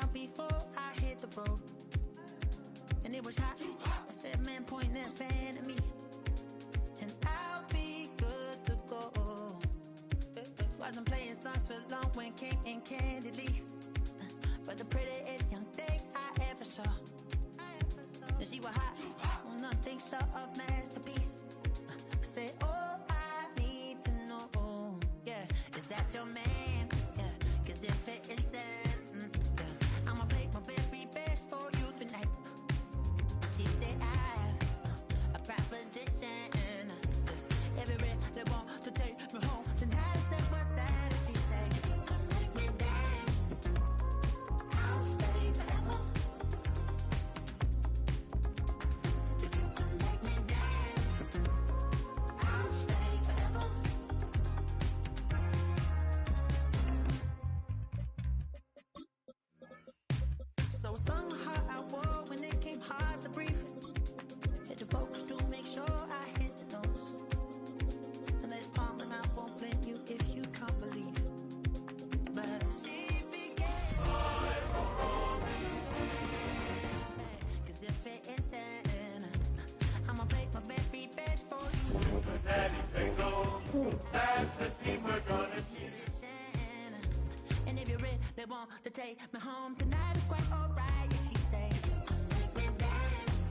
out before I hit the road. And it was hot. I said, man, point that fan at me. And I'll be good to go. Wasn't playing songs for long when came in candidly. But the prettiest young thing I ever saw. And she was hot. On nothing short of masterpiece. I said, oh, I need to know. Yeah, is that your man? Yeah, cause if it isn't, yeah, I'ma play my very best for you tonight. She said I have a proposition. Every they want to take me home tonight. I said, what's that? And she said, if you can make me dance, I'll stay forever. If you can make me dance, I'll stay forever. So sung hard I wore when it came hard to breathe. Had to focus to make sure I hit the notes. And that's calm and I won't blame you if you can't believe. But she began. Cause if it isn't, I'ma play my very best for you. Daddy, they go. That's the team we're gonna keep. And if you're ready, they want to take me home tonight. It's quite alright. Yeah, she said, make me dance.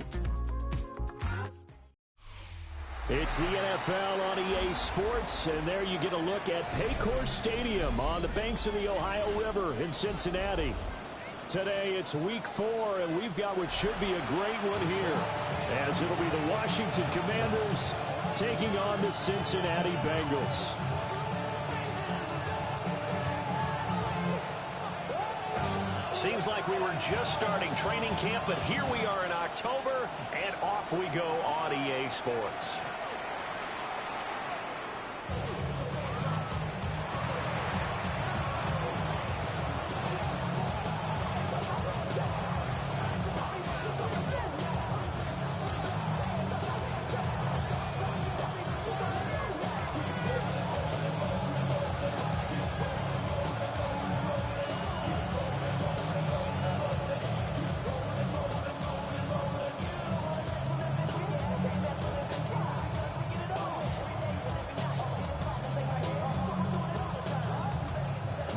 It's the NFL on EA Sports, and there you get a look at Paycor Stadium on the banks of the Ohio River in Cincinnati. Today it's week 4, and we've got what should be a great one here, as it'll be the Washington Commanders taking on the Cincinnati Bengals. Seems like we were just starting training camp, but here we are in October, and off we go on EA Sports.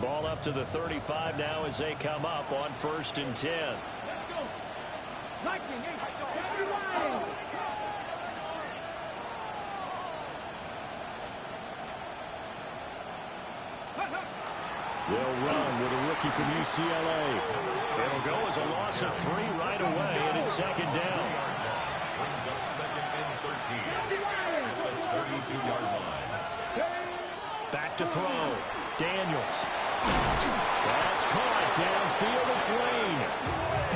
Ball up to the 35 now as they come up on 1st and 10. They'll run with a rookie from UCLA. It'll go as a loss of 3 right away, and it's 2nd down. Brings up 2nd and 13 at the 32-yard line. Back to throw. Daniels. That's caught downfield. It's Lane.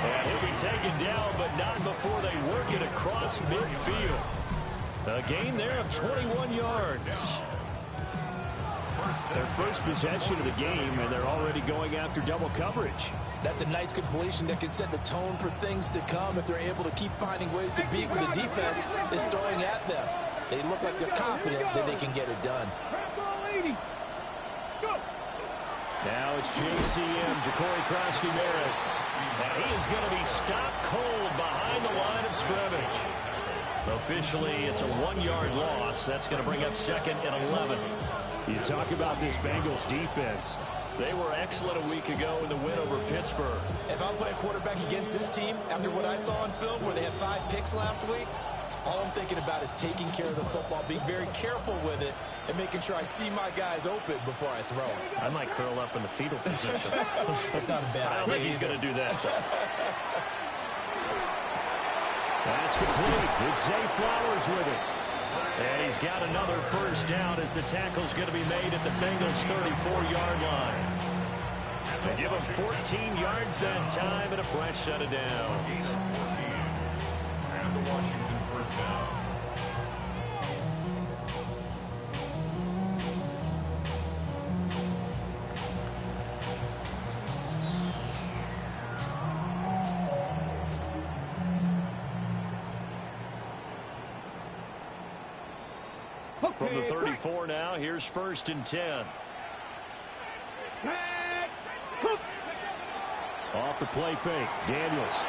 And he'll be taken down, but not before they work it across midfield. A gain there of 21 yards. Their first possession of the game, and they're already going after double coverage. That's a nice completion that can set the tone for things to come if they're able to keep finding ways to beat what the defense is throwing at them. They look like they're confident that they can get it done. Now it's JCM, Ja'Cory Krosky-Merritt. And he is going to be stopped cold behind the line of scrimmage. Officially, it's a 1-yard loss. That's going to bring up 2nd and 11. You talk about this Bengals defense. They were excellent a week ago in the win over Pittsburgh. If I'm playing quarterback against this team, after what I saw on film where they had 5 picks last week, all I'm thinking about is taking care of the football, being very careful with it, and making sure I see my guys open before I throw it. I might curl up in the fetal position. That's not a bad idea. I don't think he's going to do that, though. That's complete. It's Zay Flowers with it. And he's got another first down as the tackle's going to be made at the Bengals' 34-yard line. They give him 14 yards that time and a fresh set of downs. And the Washington first down. From the 34 now, here's 1st and 10. Off off the play fake. Daniels.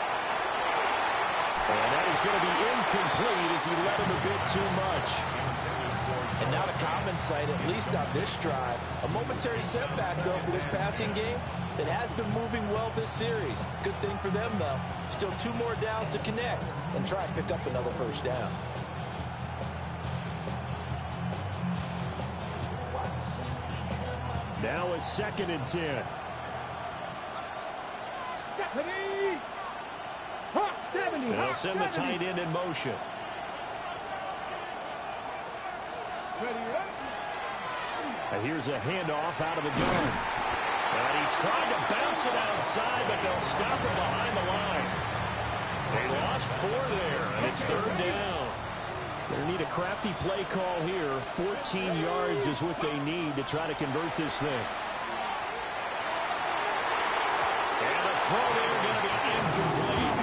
And that is going to be incomplete as he led him a bit too much. And not a common sight, at least on this drive. A momentary setback, though, for this passing game that has been moving well this series. Good thing for them, though. Still 2 more downs to connect and try and pick up another first down. Now a 2nd and 10. They'll send the tight end in motion. And here's a handoff out of the gun. And he tried to bounce it outside, but they'll stop him behind the line. They lost 4 there, and it's 3rd down. They need a crafty play call here. 14 yards is what they need to try to convert this thing. And the throw there going to be incomplete.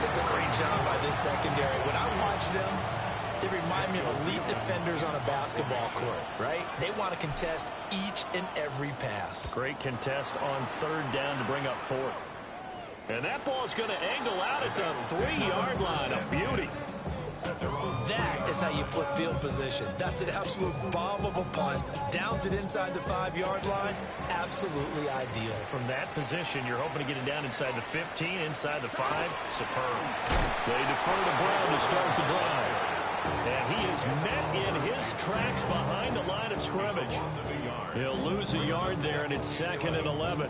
It's a great job by this secondary. When I watch them, they remind me of elite defenders on a basketball court, right? They want to contest each and every pass. Great contest on 3rd down to bring up 4th. And that ball's going to angle out at the 3-yard line. A beauty. That is how you flip field position. That's an absolute bomb of a punt. Downs it inside the 5-yard line. Absolutely ideal. From that position, you're hoping to get it down inside the 15, inside the 5. Superb. They defer to Brown to start the drive. And he is met in his tracks behind the line of scrimmage. He'll lose a yard there, and it's 2nd and 11.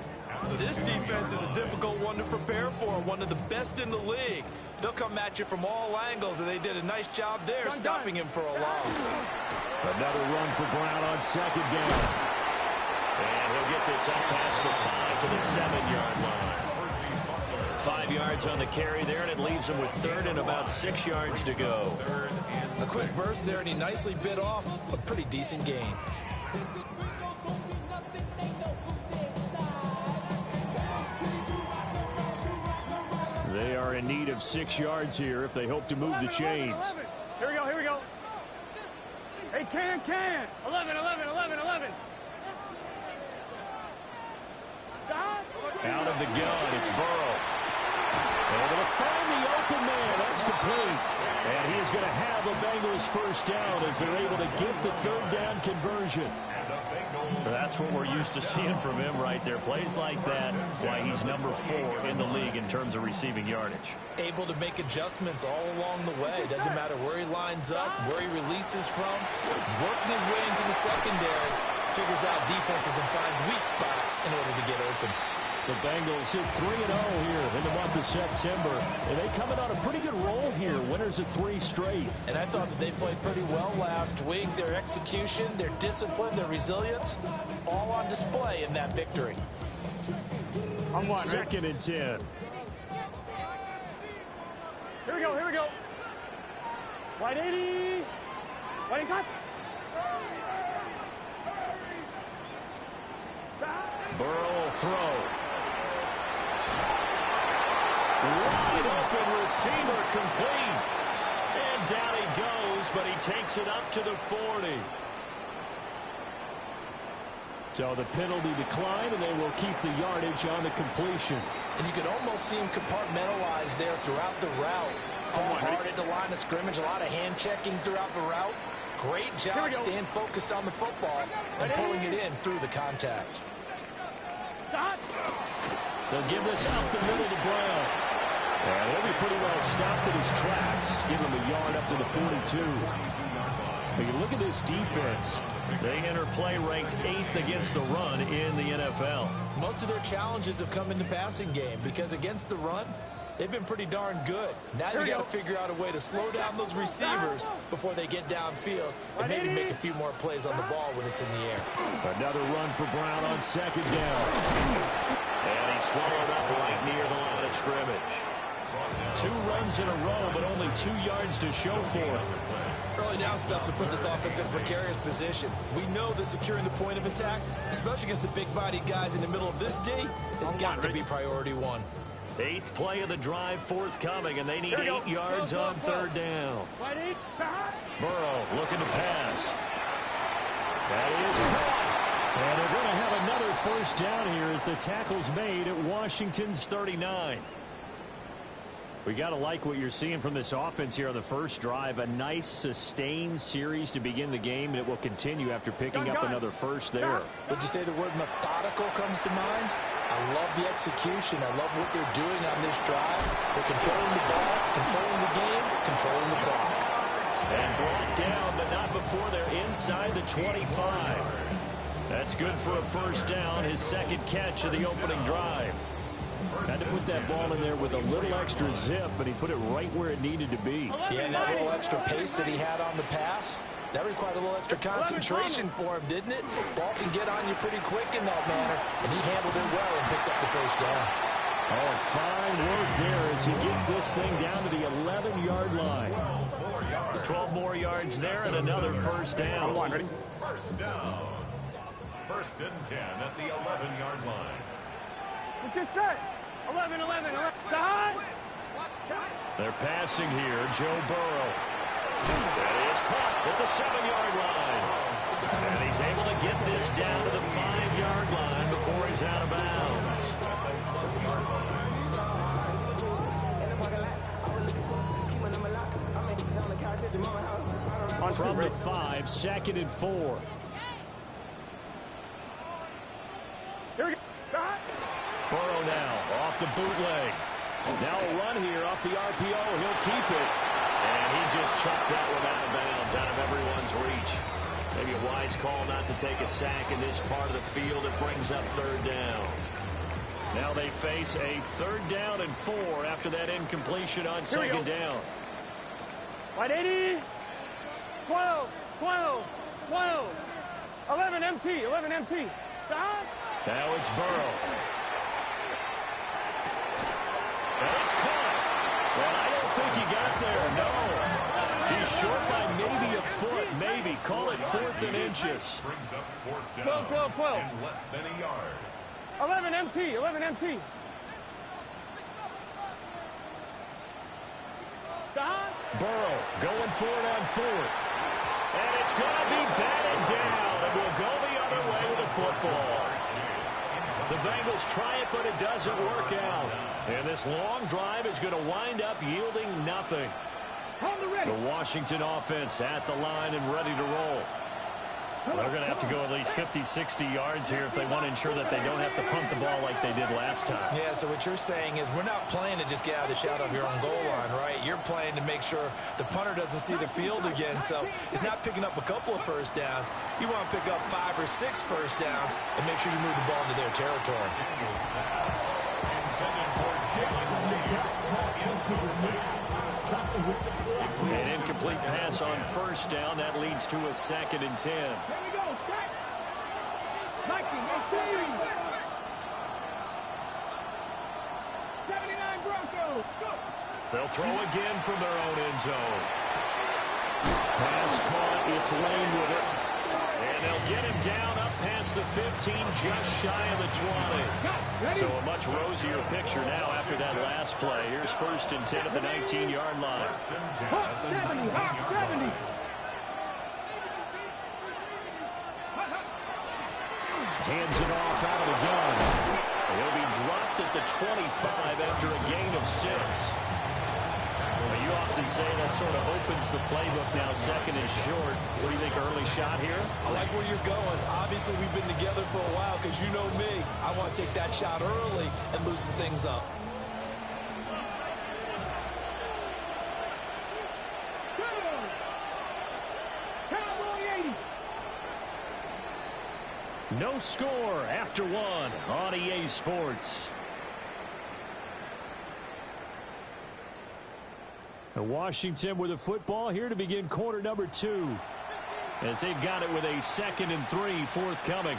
This defense is a difficult one to prepare for, one of the best in the league. They'll come at you from all angles, and they did a nice job there stopping him for a loss. Another run for Brown on 2nd down. And he'll get this up past the 5 to the 7-yard line. 5 yards on the carry there, and it leaves him with 3rd and about 6 yards to go. A quick burst there, and he nicely bit off a pretty decent gain. They are in need of 6 yards here if they hope to move the chains. Here we go. Hey, can. 11. Out of the gun, it's Burrow. Able to find the open man. That's complete. And he is going to have the Bengals first down as they're able to get the 3rd down conversion. That's what we're used to seeing from him right there. Plays like that, why he's number 4 in the league in terms of receiving yardage. Able to make adjustments all along the way. Doesn't matter where he lines up, where he releases from. Working his way into the secondary. Figures out defenses and finds weak spots in order to get open. The Bengals hit 3-0 here in the month of September. And they come in on a pretty good roll here. Winners of 3 straight. And I thought that they played pretty well last week. Their execution, their discipline, their resilience, all on display in that victory. On 1. 2nd and 10. Here we go. Wide 80. Wide hot. Burrow will throw. Wide open receiver complete. And down he goes, but he takes it up to the 40. So the penalty decline, and they will keep the yardage on the completion. And you can almost see him compartmentalize there throughout the route. Fall hard at the line of scrimmage, a lot of hand checking throughout the route. Great job staying focused on the football and pulling it in through the contact. They'll give this out the middle to Brown. And he'll be pretty well stopped in his tracks. Give him a yard up to the 42. But you look at this defense. They enter play ranked 8th against the run in the NFL. Most of their challenges have come in the passing game because against the run, they've been pretty darn good. Now you got to figure out a way to slow down those receivers before they get downfield and maybe make a few more plays on the ball when it's in the air. Another run for Brown on 2nd down. And he swallowed up right near the line of scrimmage. 2 runs in a row, but only 2 yards to show for it. Early down stuff to put this offense in a precarious position. We know that securing the point of attack, especially against the big-bodied guys in the middle of this D, has got to be priority 1. 8th play of the drive forthcoming, and they need 8 yards on 3rd down. Burrow looking to pass. That is caught. And they're going to have another first down here as the tackle's made at Washington's 39. We got to like what you're seeing from this offense here on the first drive. A nice sustained series to begin the game, and it will continue after picking up another first there. Would you say the word methodical comes to mind? I love the execution. I love what they're doing on this drive. They're controlling the ball, controlling the game, controlling the clock. And brought down, but not before they're inside the 25. That's good for a first down, his second catch of the opening drive. Had to put that ball in there with a little extra zip, but he put it right where it needed to be. Yeah, and that little extra pace that he had on the pass, that required a little extra concentration for him, didn't it? Ball can get on you pretty quick in that manner, and he handled it well and picked up the first down. Oh, fine work there as he gets this thing down to the 11-yard line. 12 more yards there and another first down. Ready? First down. First and 10 at the 11-yard line. Let's get set. 11. Behind. They're passing here. Joe Burrow. That is caught at the 7-yard line. And he's able to get this down to the 5-yard line before he's out of bounds. From the 5, 2nd and 4. Here we go. Burrow now off the bootleg. Now a run here off the RPO. He'll keep it. And he just chucked that one out of bounds, out of everyone's reach. Maybe a wise call not to take a sack in this part of the field. It brings up third down. Now they face a 3rd down and 4 after that incompletion on 2nd down. Right 80. 12. 11 empty. Stop. Now it's Burrow. And it's caught. Well, I don't think he got there, no. He's short by maybe a foot, maybe. Call it 4th and inches. Brings up 4th down 12. and less than a yard. 11 empty. Stop. Burrow going for it on 4th. And it's going to be batted down. And we'll go the other way with the football. The Bengals try it, but it doesn't work out. And this long drive is going to wind up yielding nothing. The Washington offense at the line and ready to roll. They're going to have to go at least 50, 60 yards here if they want to ensure that they don't have to punt the ball like they did last time. Yeah, so what you're saying is we're not playing to just get out of the shadow of your own goal line, right? You're playing to make sure the punter doesn't see the field again. So it's not picking up a couple of first downs. You want to pick up 5 or 6 first downs and make sure you move the ball into their territory. An incomplete pass on first down. That leads to a 2nd and 10. Here we go. 19, 79 Broncos. Go. They'll throw again from their own end zone. Pass caught. It's Lane with it. And they'll get him down up past the 15, just shy of the 20. So a much rosier picture now after that last play. Here's 1st and 10 at the 19-yard line. 70. Hands it off out of the gun. He'll be dropped at the 25 after a gain of 6. Well, you often say that sort of opens the playbook now, 2nd and short. What do you think, early shot here? I like where you're going. Obviously, we've been together for a while because you know me. I want to take that shot early and loosen things up. No score after 1 on EA Sports. Washington with a football here to begin quarter number 2. As they've got it with a 2nd and 3 forthcoming.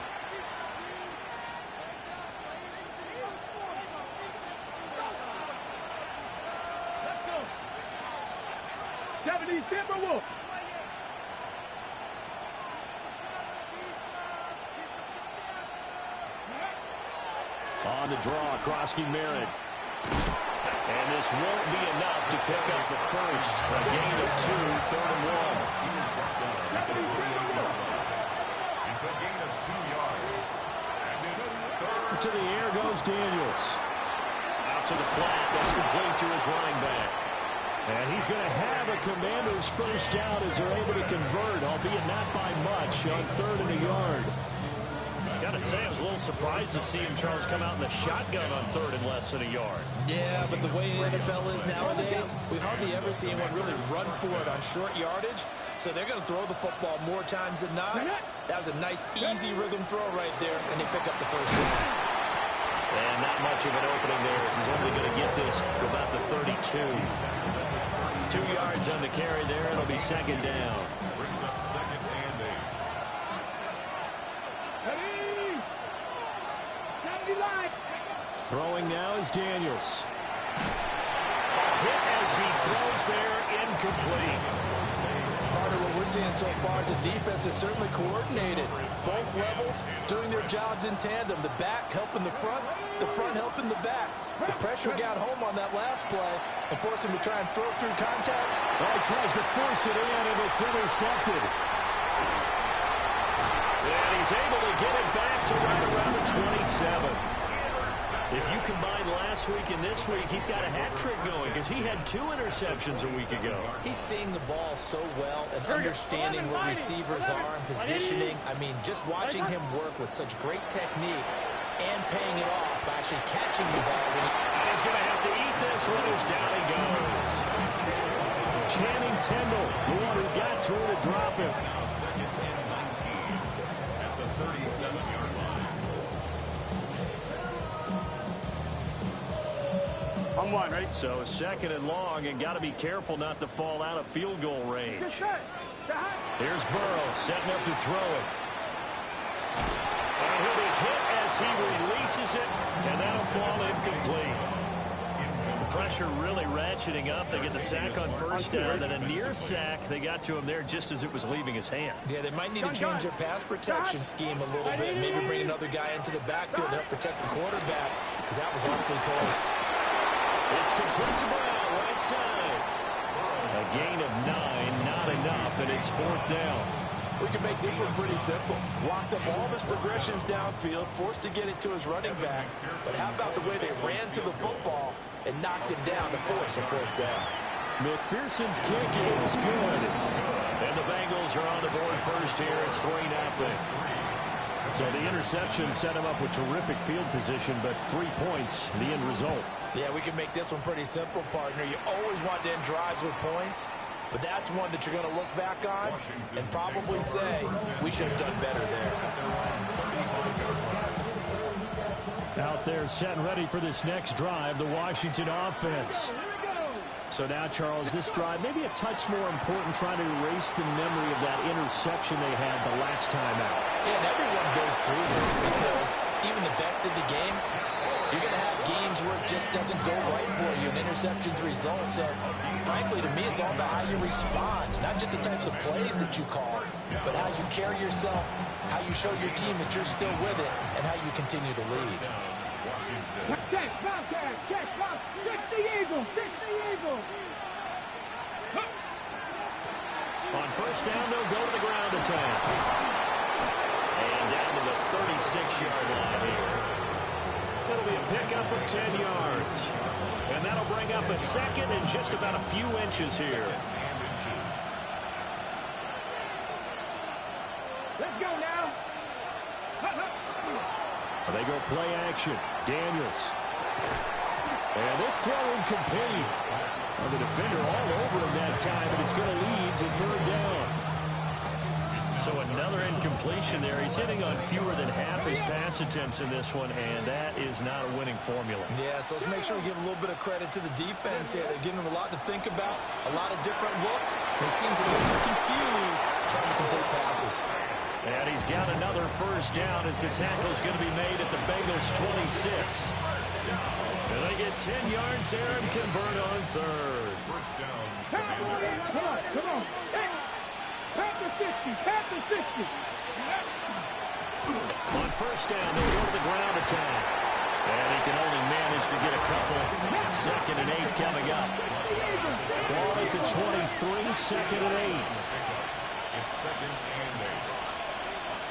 Let's go. 70 Timberwolves. On the draw, Krosky Merritt. And this won't be enough to pick up the first. A gain of 2, 3rd and 1. It's a gain of 2 yards. And it's third. To the air goes Daniels. Out to the flat. That's complete to his running back. And he's going to have a Commander's first down as they're able to convert, albeit not by much, on 3rd and a yard. Got to say, I was a little surprised to see him, Charles, come out in the shotgun on 3rd and less than a yard. Yeah, but the way the NFL is nowadays, we hardly ever see anyone really run for it on short yardage. So they're going to throw the football more times than not. That was a nice, easy rhythm throw right there, and they pick up the first down. And not much of an opening there as he's only going to get this for about the 32. 2 yards on the carry there. It'll be 2nd down. Brings up 2nd and 8. Throwing now is Daniels. Hit as he throws there, incomplete. Part of what we're seeing so far is the defense is certainly coordinated. Both levels doing their jobs in tandem. The back helping the front helping the back. The pressure got home on that last play and forced him to try and throw through contact. Well, he tries to force it in, and it's intercepted. And he's able to get it back to right around the 27. If you combine last week and this week, he's got a hat trick going because he had 2 interceptions a week ago. He's seeing the ball so well and understanding where receivers are and positioning. I mean, just watching him work with such great technique and paying it off by actually catching the ball. He's going to have to eat this one as down he goes. Channing Tindall, the one who got through to drop him. Now 2nd and 19 at the 37-yard line. On 1, ready? So 2nd and long, and got to be careful not to fall out of field goal range. Here's Burrow setting up to throw it. And he'll be hit as he releases it, and that'll fall incomplete. The pressure really ratcheting up. They get the sack on 1st down, then a near sack. They got to him there just as it was leaving his hand. Yeah, they might need to change their pass protection scheme a little bit. Maybe bring another guy into the backfield to help protect the quarterback, because that was awfully close. It's complete to Brown, right side. A gain of 9, not enough, and it's 4th down. We can make this one pretty simple. Walked up all of his progressions downfield, forced to get it to his running back. But how about the way they ran to the football and knocked him down to force a 4th down? McPherson's kick is good. And the Bengals are on the board first here. It's 3-0. So the interception set him up with terrific field position, but 3 points, the end result. Yeah, we can make this one pretty simple, partner. You always want to end drives with points, but that's one that you're going to look back on and probably say, we should have done better there. Out there set and ready for this next drive, the Washington offense. So now, Charles, this drive maybe a touch more important, trying to erase the memory of that interception they had the last time out. Yeah, and everyone goes through this because even the best in the game, you're going to have games where it just doesn't go right for you, and interceptions result. So, frankly, to me, it's all about how you respond, not just the types of plays that you call, but how you carry yourself, how you show your team that you're still with it, and how you continue to lead. Check, fix the Eagle. On 1st down, they'll go to the ground attack. And down to the 36-yard line here. It'll be a pickup of 10 yards. And that'll bring up a 2nd and just about a few inches here. Let's go now. They go play action. Daniels. And this throw incomplete. Well, the defender all over him that time, and it's going to lead to 3rd down. So another incompletion there. He's hitting on fewer than half his pass attempts in this one, and that is not a winning formula. Yeah, so let's make sure we give a little bit of credit to the defense here. They're giving him a lot to think about, a lot of different looks, and he seems a little bit confused trying to complete passes. And he's got another 1st down as the tackle's going to be made at the Bengals' 26. And they get 10 yards there and convert on 3rd. 1st down. Come on. Hey, pat the 50. On 1st down, they go to the ground attack. And he can only manage to get a couple. 2nd and 8 coming up. Ball at the 23, 2nd and 8. It's 2nd and 8.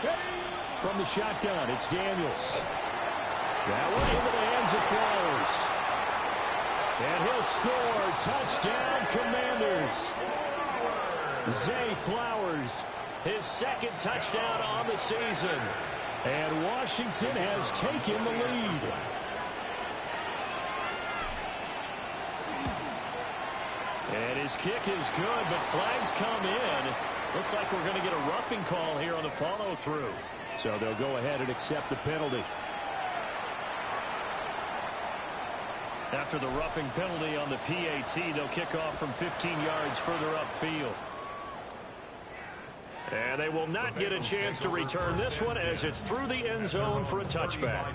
From the shotgun, it's Daniels. That one into the hands of Flowers. And he'll score. Touchdown, Commanders. Zay Flowers, his second touchdown on the season. And Washington has taken the lead. And his kick is good, but flags come in. Looks like we're going to get a roughing call here on the follow-through. So they'll go ahead and accept the penalty. After the roughing penalty on the PAT, they'll kick off from 15 yards further upfield. And they will not get a chance to return this one as it's through the end zone for a touchback.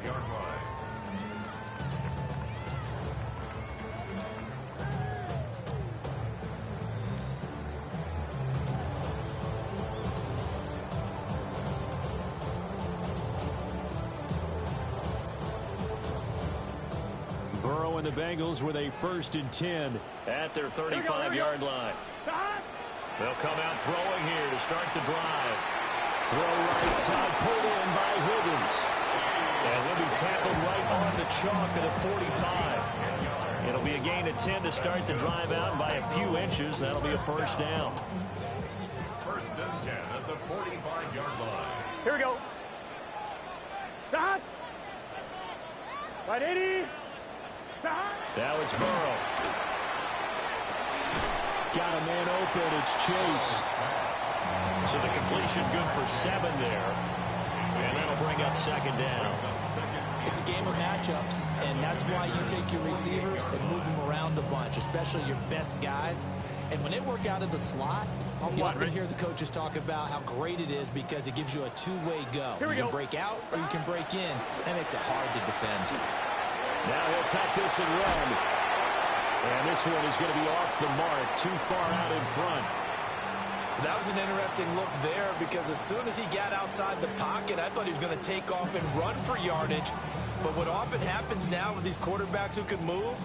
Burrow and the Bengals with a 1st and 10 at their 35-yard line. They'll come out throwing here to start the drive. Throw right side, pulled in by Higgins. And he'll be tackled right on the chalk at the 45. It'll be a gain of 10 to start the drive out, and by a few inches, that'll be a first down. 1st and 10 at the 45-yard line. Here we go. Stop. Right 80. Stop. Now it's Burrow. Got a man open. It's Chase. So the completion good for 7 there. And that'll bring up 2nd down. It's a game of matchups, and that's why you take your receivers and move them around a bunch, especially your best guys. And when they work out of the slot, you often hear the coaches talk about how great it is because it gives you a two-way go. You can break out or you can break in. That makes it hard to defend. Now he'll tuck this and run. And this one is going to be off the mark, too far out in front. That was an interesting look there because as soon as he got outside the pocket, I thought he was going to take off and run for yardage. But what often happens now with these quarterbacks who can move,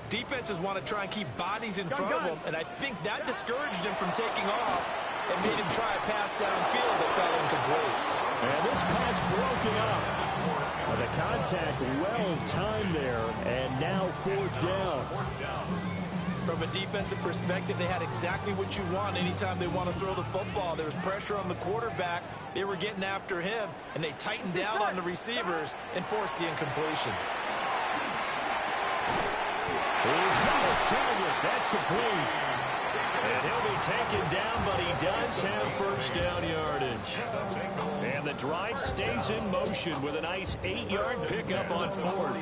defenses want to try and keep bodies in front of them, and I think that discouraged him from taking off and made him try a pass downfield that fell incomplete. And this pass broken up. The contact well-timed there, and now 4th down. From a defensive perspective, they had exactly what you want anytime they want to throw the football. There was pressure on the quarterback. They were getting after him, and they tightened down on the receivers and forced the incompletion. He's got his target. That's complete. And he'll be taken down, but he does have 1st down yardage. And the drive stays in motion with a nice 8-yard pickup on 4th.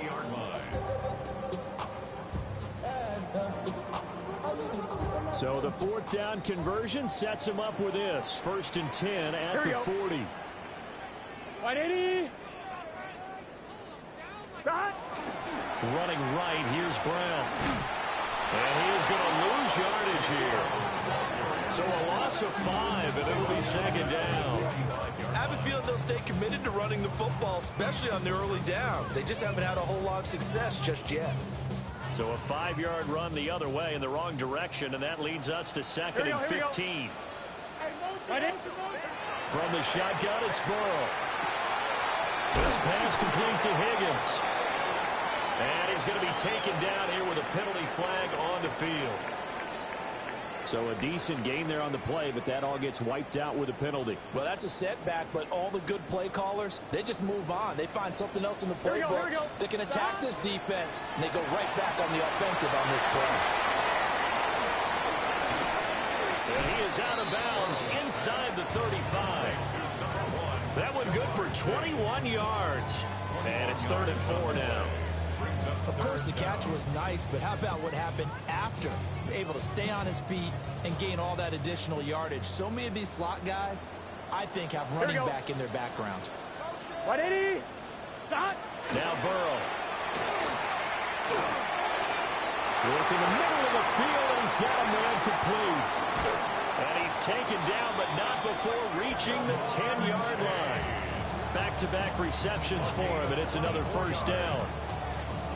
So the 4th down conversion sets him up with this. 1st and 10 at the 40. 180. Running right, here's Brown. And he is going to lose yardage here. So a loss of 5, and it'll be 2nd down. I have a feeling they'll stay committed to running the football, especially on the early downs. They just haven't had a whole lot of success just yet. So a 5-yard run the other way in the wrong direction, and that leads us to 2nd and 15. From the shotgun, it's Burrow. This pass complete to Higgins. And he's going to be taken down here with a penalty flag on the field. So a decent gain there on the play, but that all gets wiped out with a penalty. Well, that's a setback, but all the good play callers, they just move on. They find something else in the playbook that can attack this defense, and they go right back on the offensive on this play. And he is out of bounds inside the 35. That one good for 21 yards. And it's 3rd and 4 now. Of course, the catch was nice, but how about what happened after? Able to stay on his feet and gain all that additional yardage. So many of these slot guys, I think, have running back in their background. 180. Stop. Now Burrow. Work in the middle of the field, and he's got a man complete. And he's taken down, but not before reaching the 10-yard line. Back-to-back receptions for him, and it's another 1st down.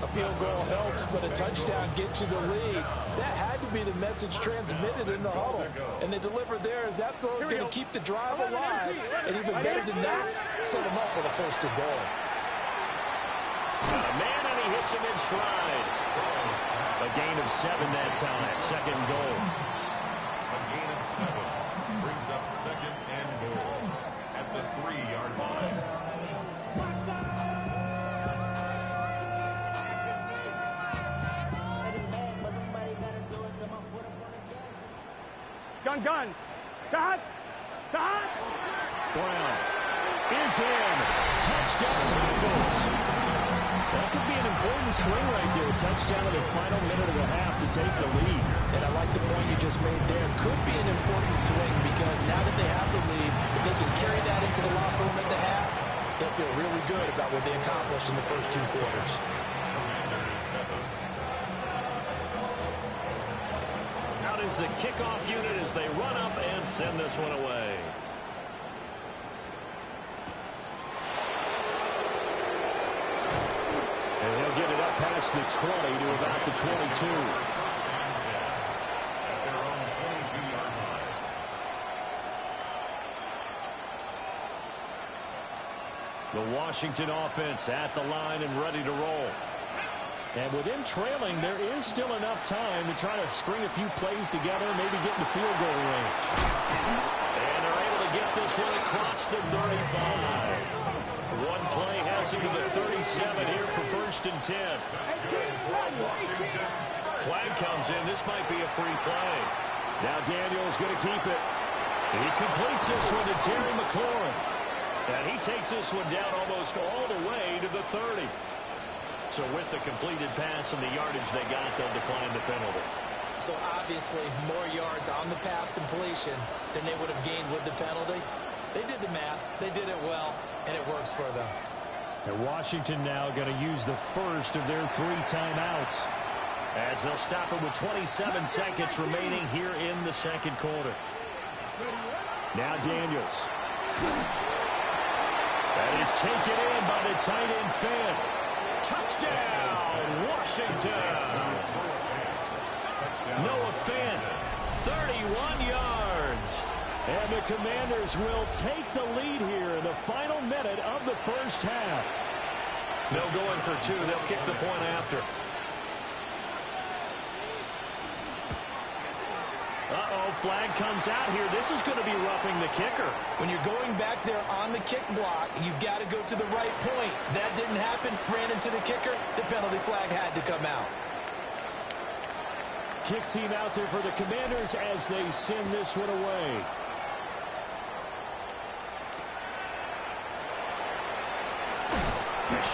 A field goal helps, but a touchdown gets you the lead. That had to be the message transmitted in the huddle. And they delivered there as that throw is going to keep the drive alive. And even better than that, set them up with a first and goal. Man, and he hits him in stride. A gain of 7 that time. Second goal. A gain of 7 brings up second and goal at the 3-yard line. Gun. Shot. Brown is in. Touchdown, Bengals. That could be an important swing right there. Touchdown in the final minute of the half to take the lead. And I like the point you just made there. Could be an important swing because now that they have the lead, if they can carry that into the locker room at the half, they'll feel really good about what they accomplished in the first 2 quarters. Out is the kickoff unit as they run up and send this one away. And he'll get it up past the 20 to about the 22. At their own 22-yard line. The Washington offense at the line and ready to roll. And with him trailing, there is still enough time to try to string a few plays together, maybe get in the field goal range. And they're able to get this one across the 35. One play has him to the 37 here for 1st and 10. Flag comes in. This might be a free play. Now Daniel's going to keep it. He completes this one to Terry McLaurin. And he takes this one down almost all the way to the 30. So with the completed pass and the yardage they got, they'll decline the penalty. So obviously more yards on the pass completion than they would have gained with the penalty. They did the math. They did it well, and it works for them. And Washington now going to use the first of their 3 timeouts as they'll stop it with 27 seconds remaining here in the second quarter. Now Daniels. That is taken in by the tight end Finn. Touchdown, Washington. Noah Finn, 31 yards. And the Commanders will take the lead here in the final minute of the first half. They'll go in for 2. They'll kick the point after. Flag comes out here. This is going to be roughing the kicker. When you're going back there on the kick block, you've got to go to the right point. That didn't happen. Ran into the kicker. The penalty flag had to come out. Kick team out there for the Commanders as they send this one away.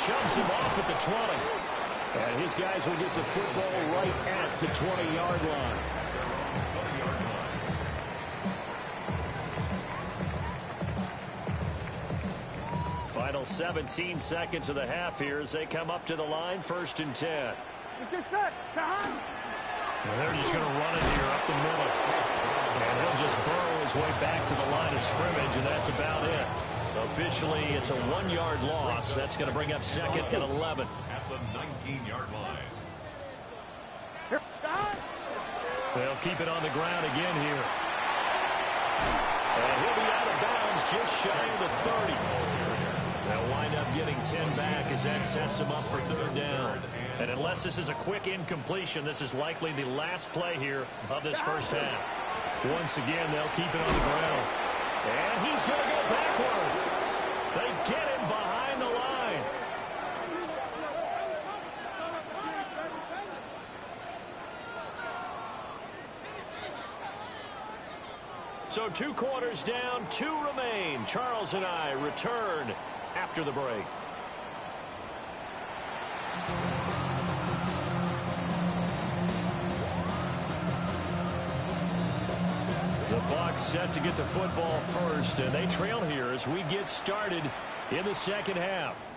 Shoves him off at the 20. And his guys will get the football right at the 20-yard line. Final 17 seconds of the half here as they come up to the line, 1st and 10. And they're just going to run it here up the middle. And he'll just burrow his way back to the line of scrimmage, and that's about it. Officially, it's a 1-yard loss. That's going to bring up 2nd and 11. At the 19-yard line. They'll keep it on the ground again here. And he'll be out of bounds just shy of the 30. They'll wind up getting 10 back as that sets them up for 3rd down. And unless this is a quick incompletion, this is likely the last play here of this first half. Once again, they'll keep it on the ground. And he's going to go backward. They get him behind the line. So 2 quarters down, 2 remain. Charles and I return after the break. The Bucs set to get the football first, and they trail here as we get started in the second half.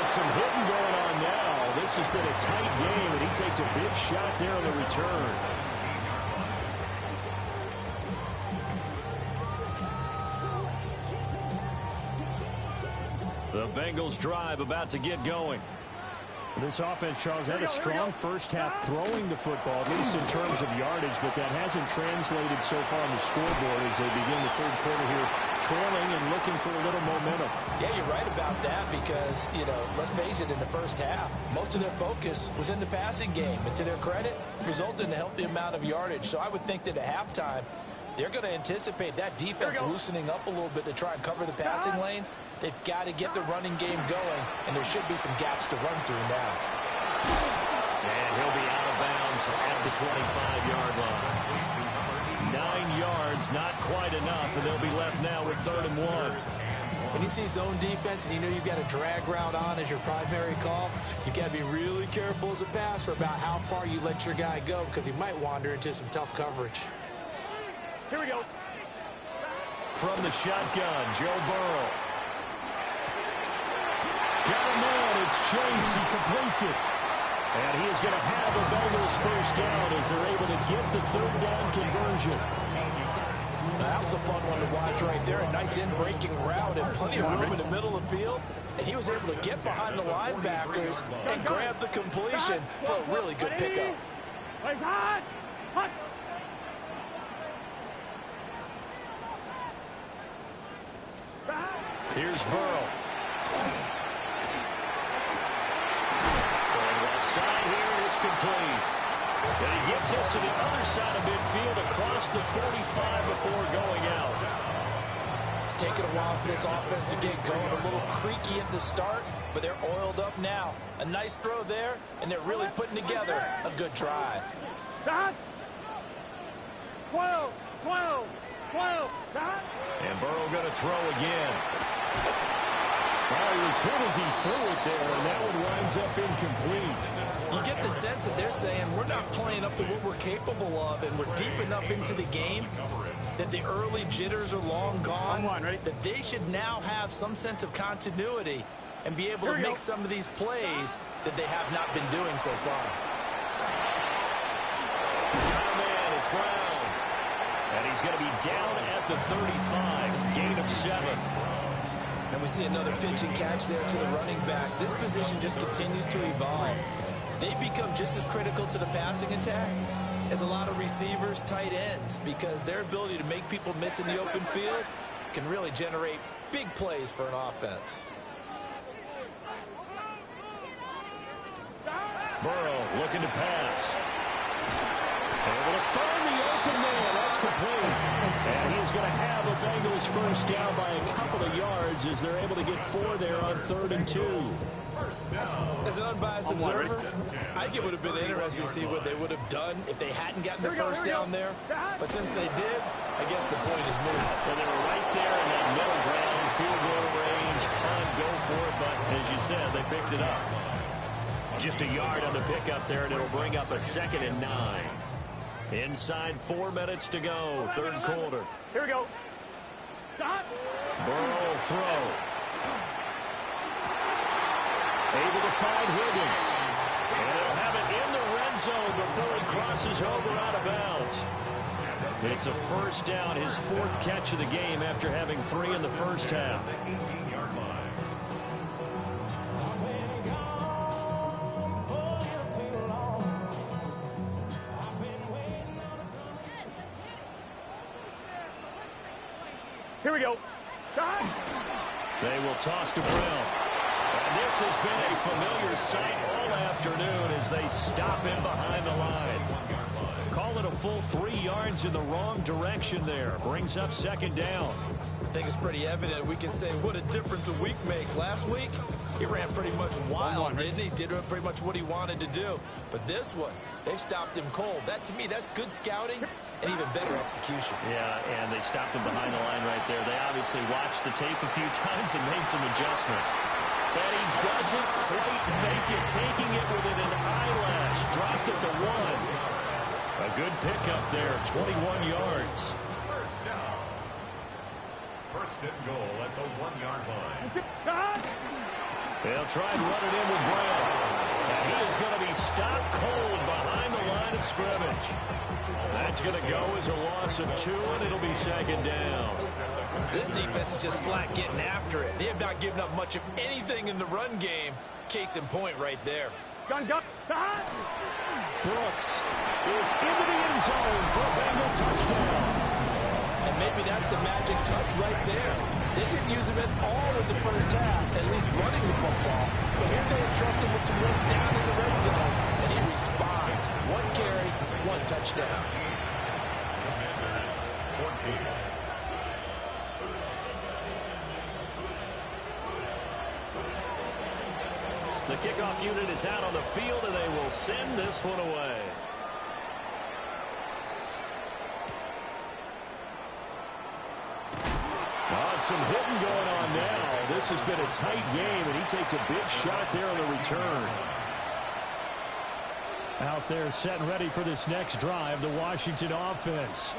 Some hitting going on now. This has been a tight game, and he takes a big shot there on the return. The Bengals drive about to get going. This offense, Charles, had a strong first half throwing the football, at least in terms of yardage, but that hasn't translated so far on the scoreboard as they begin the third quarter here, trailing and looking for a little momentum. Yeah, you're right about that because, let's face it, in the first half, most of their focus was in the passing game. And to their credit, resulted in a healthy amount of yardage. So I would think that at halftime, they're going to anticipate that defense loosening up a little bit to try and cover the passing lanes. They've got to get the running game going, and there should be some gaps to run through now. And he'll be out of bounds at the 25-yard line. 9 yards, not quite enough, and they'll be left now with 3rd and 1. When you see zone defense and you know you've got a drag route on as your primary call, you've got to be really careful as a passer about how far you let your guy go because he might wander into some tough coverage. Here we go. From the shotgun, Joe Burrow. Got a man, it's Chase, he completes it. And he is going to have a Bengals first down as they're able to get the 3rd down conversion. That was a fun one to watch right there. A nice in-breaking route and plenty of room in the middle of the field. And he was able to get behind the linebackers and grab the completion for a really good pickup. Place hot! Hot! Here's Burrow. Throwing left side here, and it's complete. And he gets us to the other side of midfield across the 45 before going out. It's taken a while for this offense to get going. A little creaky at the start, but they're oiled up now. A nice throw there, and they're really putting together a good drive. 12, 12, 12. And Burrow going to throw again. Well, he was hit as he threw it there, and that one winds up incomplete. You get the sense that they're saying we're not playing up to what we're capable of, and we're deep enough into the game that the early jitters are long gone, that they should now have some sense of continuity and be able to make some of these plays that they have not been doing so far. Oh, man, it's Brown. And he's going to be down at the 35, gain of 7. And we see another pitch and catch there to the running back. This position just continues to evolve. They become just as critical to the passing attack as a lot of receivers, tight ends, because their ability to make people miss in the open field can really generate big plays for an offense. Burrow looking to pass. Able to find the open man. That's complete. And he's going to have a Bengals first down by a couple of yards as they're able to get 4 there on 3rd and 2. As an unbiased observer, I think it would have been interesting to see what they would have done if they hadn't gotten the first down there. But since they did, I guess the point is moved. Well, they were right there in that middle ground, field goal range, punt, go for it. But as you said, they picked it up. Just a yard on the pickup there, and it'll bring up a 2nd and 9. Inside 4 minutes to go, 3rd quarter. Here we go. Burrow throw. Able to find Higgins. And he'll have it in the red zone before he crosses over out of bounds. It's a first down, his 4th catch of the game after having 3 in the first half. 18-yard line. Here we go. They will toss to Brown. And this has been a familiar sight all afternoon as they stop him behind the line. Call it a full 3 yards in the wrong direction there. Brings up 2nd down. I think it's pretty evident. We can say what a difference a week makes. Last week, he ran pretty much wild, didn't he? Did pretty much what he wanted to do. But this one, they stopped him cold. That, to me, that's good scouting and even better execution. Yeah, and they stopped him behind the line right there. They obviously watched the tape a few times and made some adjustments. And he doesn't quite make it, taking it within an eyelash. Dropped at the 1. A good pickup there, 21 yards. First down. 1st and goal at the 1-yard line. They'll try and run it in with Brown. And he is going to be stopped cold behind the line of scrimmage. That's going to go as a loss of 2, and it'll be 2nd down. This defense is just flat getting after it. They have not given up much of anything in the run game. Case in point right there. Brooks is into the end zone for a Bengal touchdown. And maybe that's the magic touch right there. They didn't use him at all in the first half, at least running the football. But here they entrusted with some work down in the red zone, and he responds. 1 carry, 1 touchdown. Commanders 14. The kickoff unit is out on the field, and they will send this one away. Some hitting going on now. This has been a tight game, and he takes a big shot there on the return. Out there set and ready for this next drive, the Washington offense.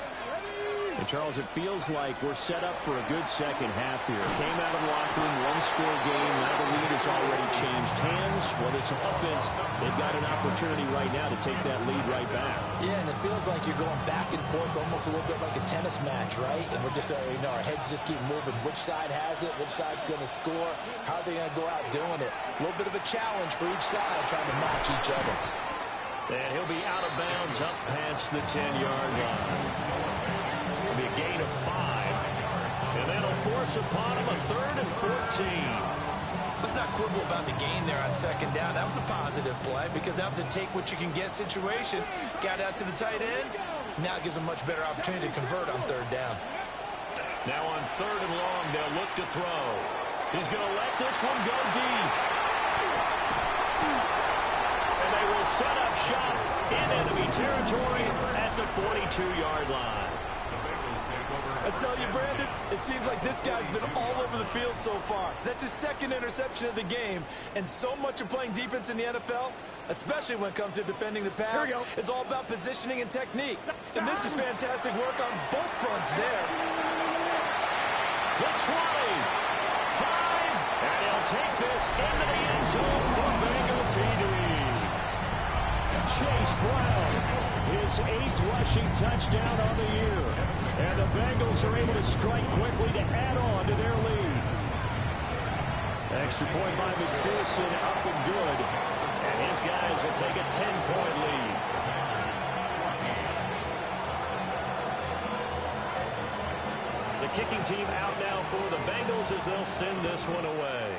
And Charles, it feels like we're set up for a good second half here. Came out of the locker room, one-score game. Now the lead has already changed hands. Well, this offense, they've got an opportunity right now to take that lead right back. Yeah, and it feels like you're going back and forth almost a little bit like a tennis match, right? And we're just, our heads just keep moving. Which side has it? Which side's going to score? How are they going to go out doing it? A little bit of a challenge for each side trying to match each other. And he'll be out of bounds up past the 10-yard line. Be a gain of 5, and that'll force upon him a 3rd and 14. Let's not quibble about the gain there on second down. That was a positive play because that was a take-what-you-can-get situation. Got out to the tight end. Now it gives them a much better opportunity to convert on 3rd down. Now on 3rd and long, they'll look to throw. He's going to let this one go deep. And they will set up shop in enemy territory at the 42-yard line. I tell you, Brandon, it seems like this guy's been all over the field so far. That's his 2nd interception of the game. And so much of playing defense in the NFL, especially when it comes to defending the pass, is all about positioning and technique. And this is fantastic work on both fronts there. The 20, 5, and he'll take this into the end zone for Bengal TD. Chase Brown, his 8th rushing touchdown on the year. And the Bengals are able to strike quickly to add on to their lead. Extra point by McPherson, up and good. And his guys will take a 10-point lead. The kicking team out now for the Bengals as they'll send this one away.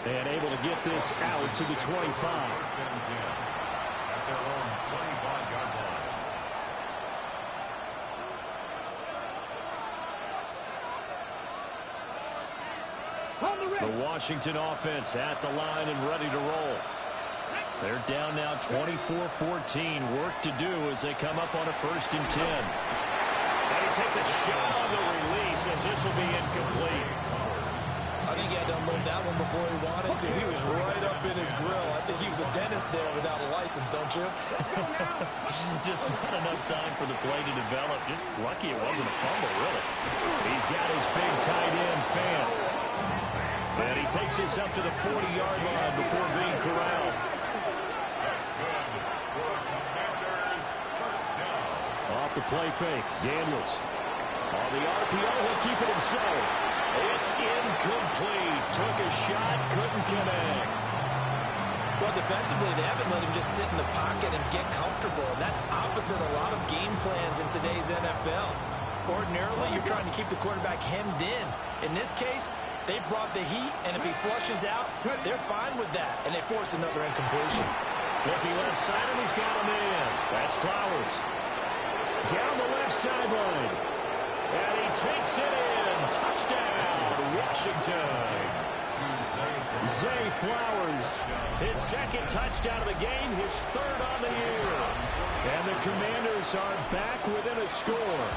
And able to get this out to the 25. First and 10 at their own 25-yard line. The Washington offense at the line and ready to roll. They're down now 24-14. Work to do as they come up on a 1st and 10. And he takes a shot on the release as this will be incomplete. I think he had to unload that one before he wanted to. He was right up in his grill. I think he was a dentist there without a license, don't you? Just not enough time for the play to develop. Just lucky it wasn't a fumble, really. He's got his big tight end fan. And he takes this up to the 40-yard line before being corralled. That's good for a Commanders first down. Off the play fake, Daniels. On the RPO, he'll keep it himself. It's incomplete. Took a shot, couldn't connect. Well, defensively, they haven't let him just sit in the pocket and get comfortable. And that's opposite a lot of game plans in today's NFL. Ordinarily, you're trying to keep the quarterback hemmed in. In this case, they brought the heat, and if he flushes out, they're fine with that. And they force another incompletion. Looking left side, and he's got him in. That's Flowers. Down the left sideline. And he takes it in. Touchdown, Washington. Zay Flowers, his 2nd touchdown of the game, his 3rd on the year. And the Commanders are back within a score.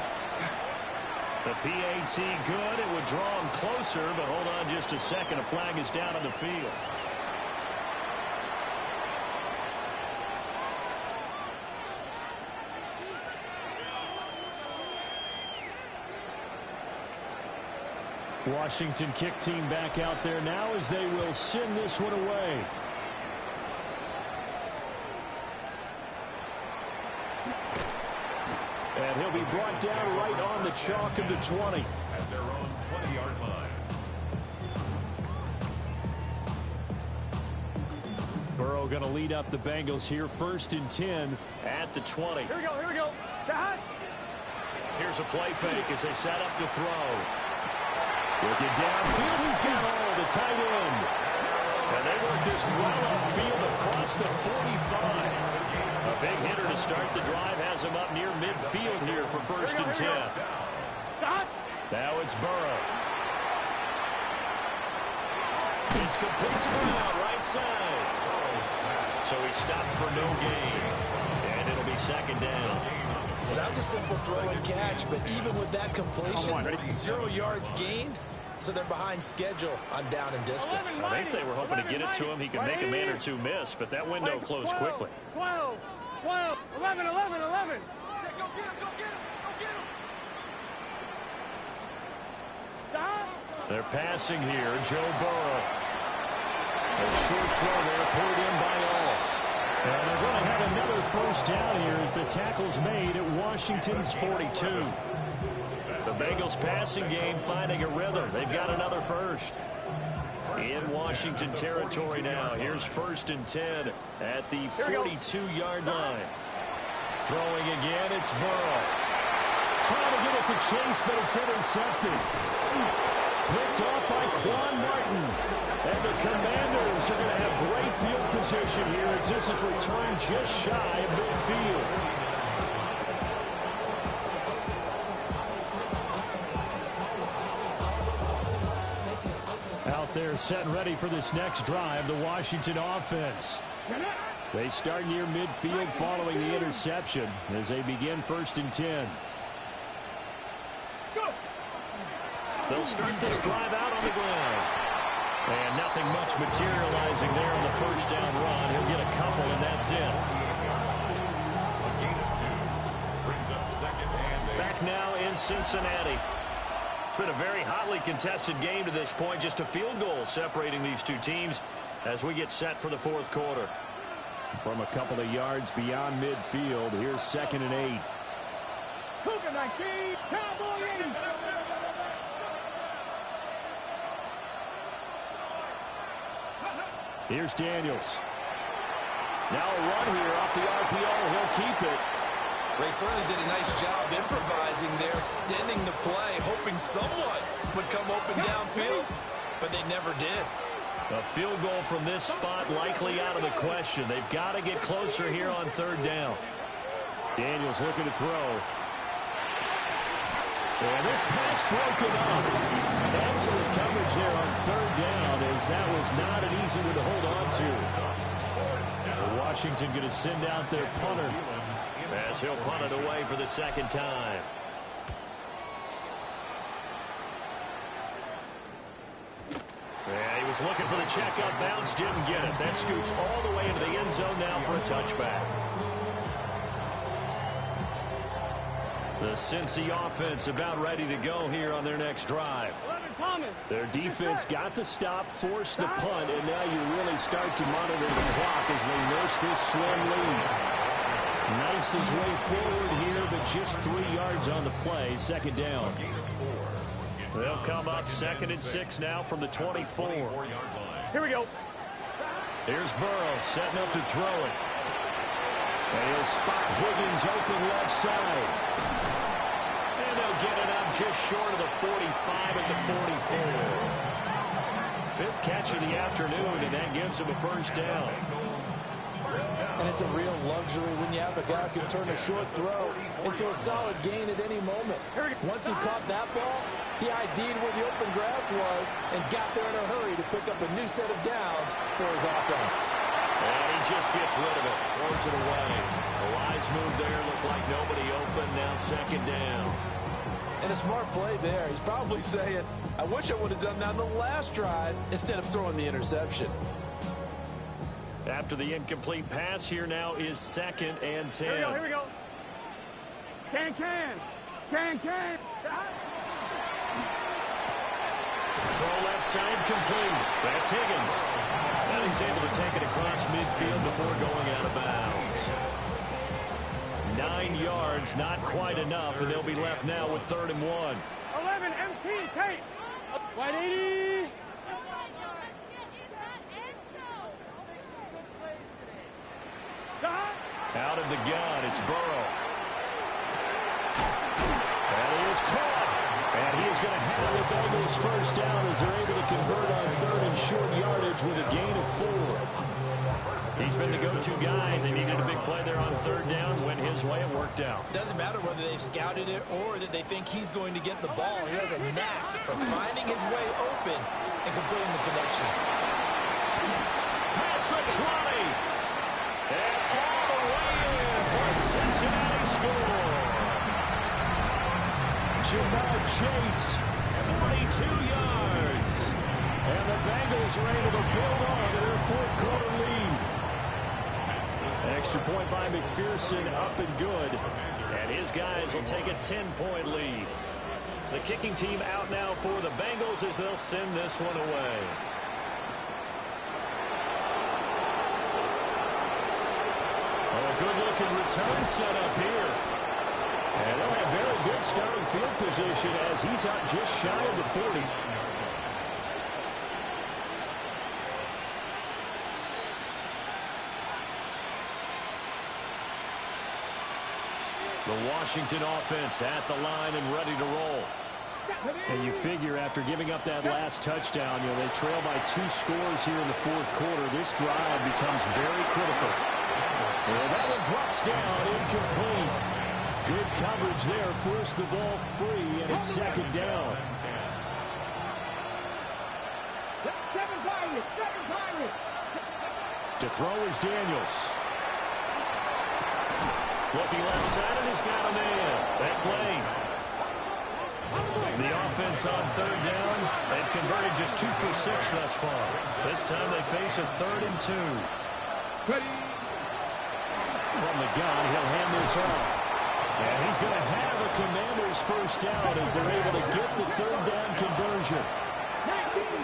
The PAT good. It would draw him closer, but hold on just a second. A flag is down on the field. Washington kick team back out there now as they will send this one away. And he'll be brought down right on the chalk of the 20. At their own 20-yard line. Burrow going to lead up the Bengals here, 1st and 10 at the 20. Here we go, here we go. Here's a play fake as they set up to throw. Looking downfield, he's got all the tight end. And they work this well upfield across the 45. A big hitter to start the drive has him up near midfield here for 1st and 10. Now it's Burrow. It's complete to Brown, right side. So he stopped for no gain. And it'll be 2nd down. Well, that was a simple throw and catch, but even with that completion, 0 yards gained, so they're behind schedule on down and distance. I think they were hoping to get it to him. He could make a man or two miss, but that window closed quickly. 12, 11. Go get him, go get him, go get him. Stop. They're passing here, Joe Burrow. A short throw there, pulled in by all. And they're going to have another 1st down here as the tackle's made at Washington's 42. The Bengals passing game finding a rhythm. They've got another 1st. In Washington territory now. Here's 1st and 10 at the 42-yard line. Throwing again, it's Burrow. Trying to get it to Chase, but it's intercepted. Picked off by Quan Martin. And the Commanders are going to have great field position here as this is returned just shy of midfield. Out there set and ready for this next drive, the Washington offense. They start near midfield following the interception as they begin 1st and 10. They'll start this drive out on the ground. And nothing much materializing there on the 1st down run. He'll get a couple, and that's it. Brings up 2nd and 8. Back now in Cincinnati. It's been a very hotly contested game to this point. Just a field goal separating these two teams as we get set for the 4th quarter. From a couple of yards beyond midfield, here's 2nd and 8. Here's Daniels. Now a run here off the RPO. He'll keep it. They certainly did a nice job improvising there, extending the play, hoping someone would come open downfield, but they never did. A field goal from this spot likely out of the question. They've got to get closer here on 3rd down. Daniels looking to throw. And this pass broken up. Excellent coverage there on 3rd down as that was not an easy one to hold on to. Washington going to send out their punter. As he'll punt it away for the 2nd time. Yeah, he was looking for the checkup bounce, didn't get it. That scoots all the way into the end zone now for a touchback. The Cincy offense about ready to go here on their next drive. Their defense got the stop, forced the punt, and now you really start to monitor the clock as they nurse this slim lead. Knifes his way forward here, but just 3 yards on the play. 2nd down. They'll come up 2nd and 6 now from the 24. Here we go. Here's Burrow setting up to throw it. And he'll spot Higgins open left side. And they'll get it up just short of the 45 at the 44. 5th catch of the afternoon, and that gives him a 1st down. And it's a real luxury when you have a guy who can turn a short throw into a solid gain at any moment. Once he caught that ball, he ID'd where the open grass was and got there in a hurry to pick up a new set of downs for his offense. And he just gets rid of it, throws it away. A wise move there, looked like nobody open, now 2nd down. And a smart play there. He's probably saying, I wish I would have done that on the last drive instead of throwing the interception. After the incomplete pass, here now is 2nd and 10. Here we go. Can. Throw left side complete. That's Higgins. And he's able to take it across midfield before going out of bounds. 9 9 yards, not quite enough, and they'll be left now with 3rd and 1. 11, MT, take. 180. Out of the gun, it's Burrow. And he is caught. And he is going to have the Bengals first down as they're able to convert on 3rd and short yardage with a gain of 4. He's been the go-to guy. They needed a big play there on 3rd down. Went his way. It worked out. Doesn't matter whether they've scouted it or that they think he's going to get the ball. He has a knack for finding his way open and completing the connection. Pass for 20. It's all the way in for a Cincinnati score. Jamar Chase, 42 yards. And the Bengals are able to build on to their 4th quarter lead. Extra point by McPherson, up and good. And his guys will take a 10-point lead. The kicking team out now for the Bengals as they'll send this one away. Oh, a good-looking return set up here. And they'll have very good starting field position as he's out just shy of the 40. The Washington offense at the line and ready to roll. And you figure after giving up that last touchdown, they trail by 2 scores here in the 4th quarter. This drive becomes very critical. Well, that one drops down, incomplete. Good coverage there, forced the ball free, and it's 2nd down. To throw is Daniels. Looking left side, and he's got a man. That's Lane. The offense on 3rd down. They've converted just 2 for 6 thus far. This time they face a 3rd and 2. From the gun, he'll hand this off. And he's going to have a Commanders first down as they're able to get the 3rd down conversion. 19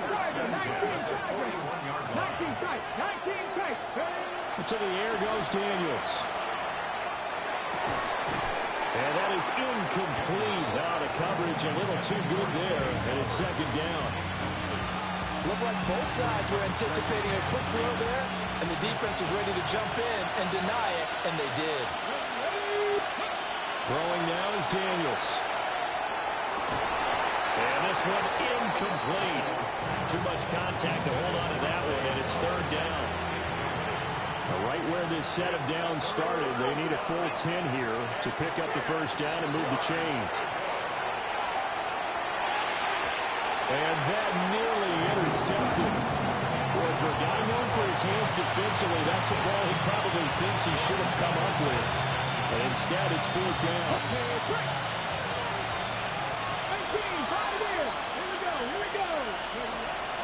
strikes. To the air goes Daniels. And that is incomplete. Now the coverage a little too good there, and it's 2nd down. Looked like both sides were anticipating a quick throw there, and the defense was ready to jump in and deny it, and they did. Throwing now is Daniels. And this one incomplete. Too much contact to hold on to that one, and it's 3rd down. Right where this set of downs started, they need a full 10 here to pick up the first down and move the chains. And that nearly intercepted. Boy, for a guy known for his hands defensively, that's a ball he probably thinks he should have come up with. But instead, it's 4th down.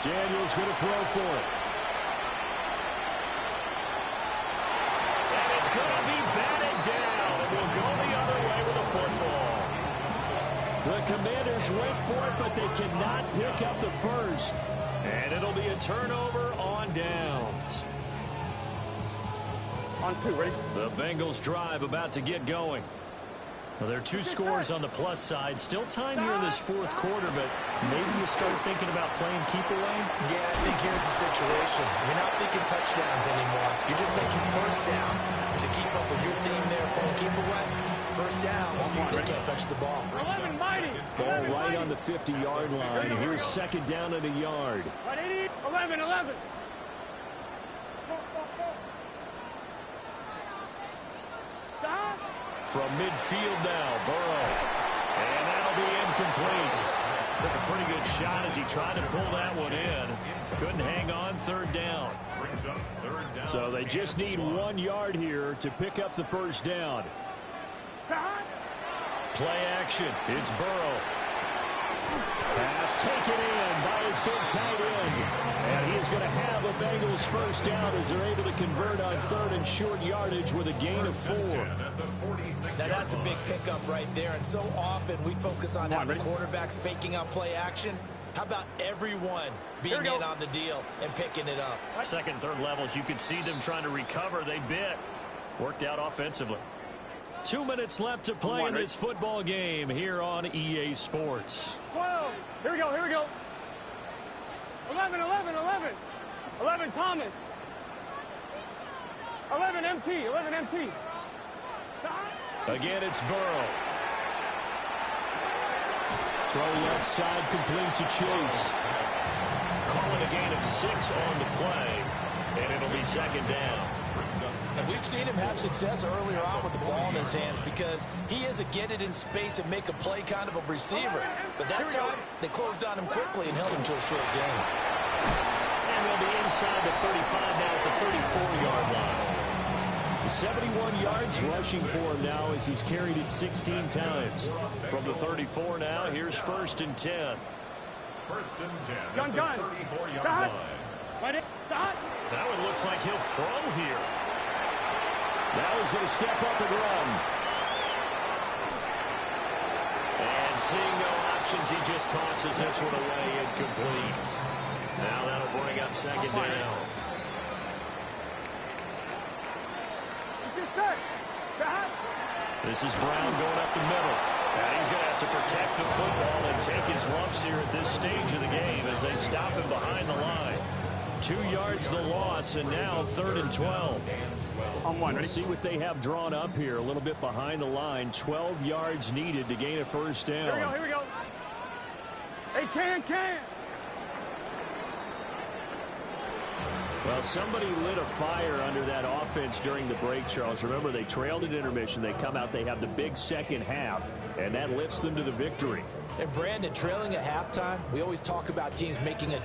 Daniels going to throw for it. And it's going to be batted down. It will go the other way with a football. The Commanders went for it, but they cannot pick up the first. And it'll be a turnover on downs. On 2, ready? The Bengals drive about to get going. Well, there are 2 scores on the plus side. Still time here in this 4th quarter, but maybe you start thinking about playing keep away? Yeah, I think here's the situation. You're not thinking touchdowns anymore. You're just thinking first downs. To keep up with your theme there, playing keep away, first downs, they can't touch the ball. 11, mighty. Ball right on the 50-yard line. Here's 2nd down at a yard. 11. Stop. From midfield now, Burrow. And that'll be incomplete. Took a pretty good shot as he tried to pull that one in. Couldn't hang on, 3rd down. So they just need 1 yard here to pick up the first down. Play action. It's Burrow. Pass taken in by his big tight end. And he is going to have a Bengals first down as they're able to convert on 3rd and short yardage with a gain of 4. Now that's a big pickup right there, and so often we focus on how the quarterback's faking out play action. How about everyone being in on the deal and picking it up? 2nd, 3rd levels, you could see them trying to recover. They bit. Worked out offensively. 2 minutes left to play in this football game here on EA Sports. 12. Here we go, here we go. 11, 11, 11. 11, Thomas. 11, MT, 11, MT. Again, it's Burrow. Throwing outside, complete to Chase. Calling a gain of 6 on the play, and it'll be second down. We've seen him have success earlier on with the ball in his hands because he is a get it in space and make a play kind of a receiver. But that time, they closed on him quickly and held him to a short gain. And they'll be inside the 35 now at the 34-yard line. 71 yards rushing for him now as he's carried it 16 times. From the 34 now, here's 1st and 10. 1st and 10 Gun, at gun. the 34-yard line. Now it looks like he'll throw here. Now he's going to step up and run. And seeing no options, he just tosses this one away incomplete. Now that'll bring up second down. This is Brown going up the middle. And he's going to have to protect the football and take his lumps here at this stage of the game as they stop him behind the line. 2 yards the loss, and now 3rd and 12. Let's see what they have drawn up here. A little bit behind the line. 12 yards needed to gain a first down. Here we go, here we go. Hey, can. Well, somebody lit a fire under that offense during the break, Charles. Remember, they trailed at intermission. They come out, they have the big second half, and that lifts them to the victory. And Brandon, trailing at halftime, we always talk about teams making a